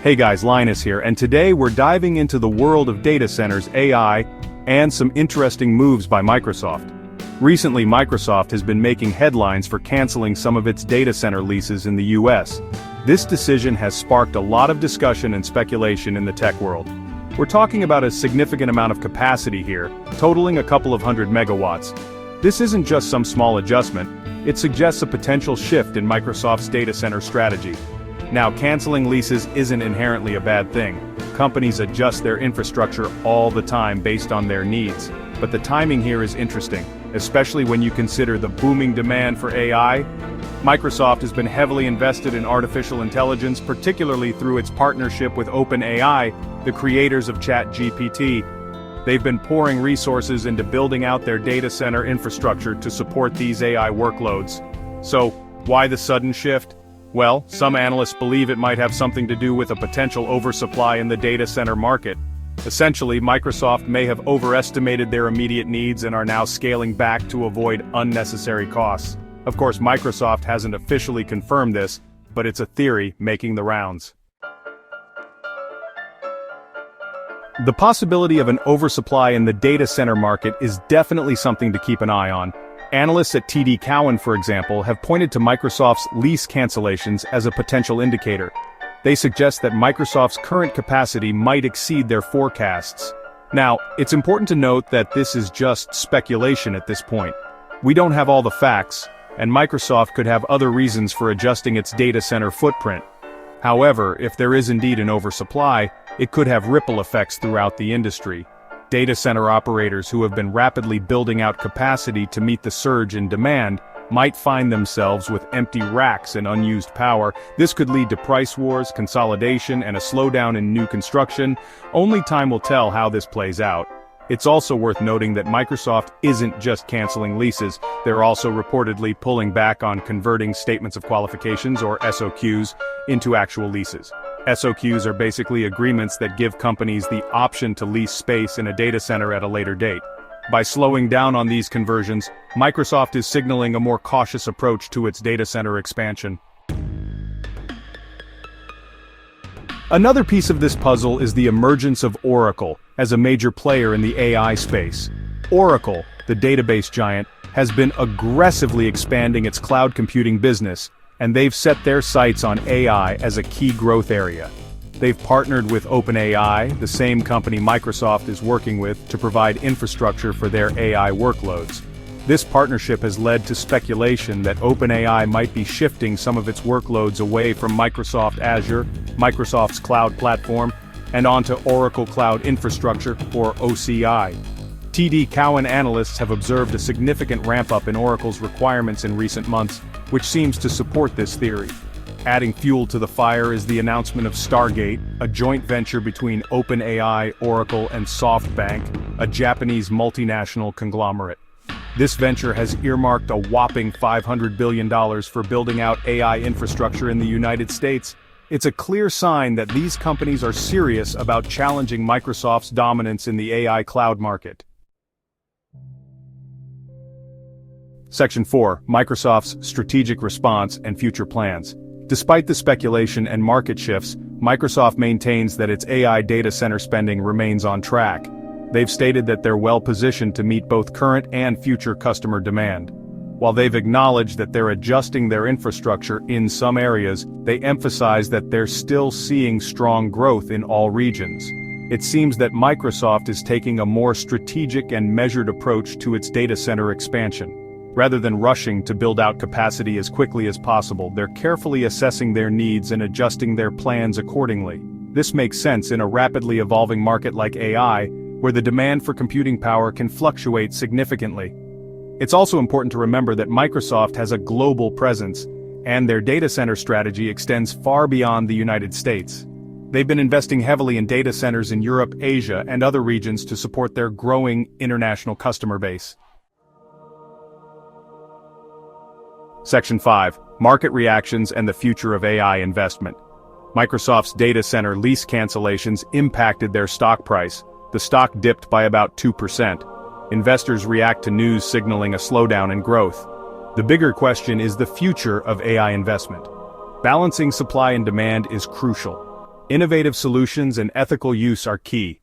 Hey guys, Linus here, and today we're diving into the world of data centers, AI, and some interesting moves by Microsoft. Recently, Microsoft has been making headlines for canceling some of its data center leases in the US. This decision has sparked a lot of discussion and speculation in the tech world. We're talking about a significant amount of capacity here, totaling a couple of hundred megawatts. This isn't just some small adjustment, it suggests a potential shift in Microsoft's data center strategy. Now, canceling leases isn't inherently a bad thing. Companies adjust their infrastructure all the time based on their needs. But the timing here is interesting, especially when you consider the booming demand for AI. Microsoft has been heavily invested in artificial intelligence, particularly through its partnership with OpenAI, the creators of ChatGPT. They've been pouring resources into building out their data center infrastructure to support these AI workloads. So, why the sudden shift? Well, some analysts believe it might have something to do with a potential oversupply in the data center market. Essentially, Microsoft may have overestimated their immediate needs and are now scaling back to avoid unnecessary costs. Of course, Microsoft hasn't officially confirmed this, but it's a theory making the rounds. The possibility of an oversupply in the data center market is definitely something to keep an eye on. Analysts at TD Cowen, for example, have pointed to Microsoft's lease cancellations as a potential indicator. They suggest that Microsoft's current capacity might exceed their forecasts. Now, it's important to note that this is just speculation at this point. We don't have all the facts, and Microsoft could have other reasons for adjusting its data center footprint. However, if there is indeed an oversupply, it could have ripple effects throughout the industry. Data center operators who have been rapidly building out capacity to meet the surge in demand might find themselves with empty racks and unused power. This could lead to price wars, consolidation, and a slowdown in new construction. Only time will tell how this plays out. It's also worth noting that Microsoft isn't just canceling leases, they're also reportedly pulling back on converting statements of qualifications, or SOQs, into actual leases. SOQs are basically agreements that give companies the option to lease space in a data center at a later date. By slowing down on these conversions, Microsoft is signaling a more cautious approach to its data center expansion. Another piece of this puzzle is the emergence of Oracle as a major player in the AI space. Oracle, the database giant, has been aggressively expanding its cloud computing business, and they've set their sights on AI as a key growth area. They've partnered with OpenAI, the same company Microsoft is working with, to provide infrastructure for their AI workloads. This partnership has led to speculation that OpenAI might be shifting some of its workloads away from Microsoft Azure, Microsoft's cloud platform, and onto Oracle Cloud Infrastructure, or OCI. TD Cowen analysts have observed a significant ramp-up in Oracle's requirements in recent months, which seems to support this theory. Adding fuel to the fire is the announcement of Stargate, a joint venture between OpenAI, Oracle, and SoftBank, a Japanese multinational conglomerate. This venture has earmarked a whopping $500 billion for building out AI infrastructure in the United States. It's a clear sign that these companies are serious about challenging Microsoft's dominance in the AI cloud market. Section 4. Microsoft's strategic response and future plans. Despite the speculation and market shifts, Microsoft maintains that its AI data center spending remains on track. They've stated that they're well positioned to meet both current and future customer demand. While they've acknowledged that they're adjusting their infrastructure in some areas, they emphasize that they're still seeing strong growth in all regions. It seems that Microsoft is taking a more strategic and measured approach to its data center expansion. Rather than rushing to build out capacity as quickly as possible, they're carefully assessing their needs and adjusting their plans accordingly. This makes sense in a rapidly evolving market like AI, where the demand for computing power can fluctuate significantly. It's also important to remember that Microsoft has a global presence, and their data center strategy extends far beyond the United States. They've been investing heavily in data centers in Europe, Asia, and other regions to support their growing international customer base. Section 5. Market reactions and the future of AI investment. Microsoft's data center lease cancellations impacted their stock price. The stock dipped by about 2%. Investors react to news signaling a slowdown in growth. The bigger question is the future of AI investment. Balancing supply and demand is crucial. Innovative solutions and ethical use are key.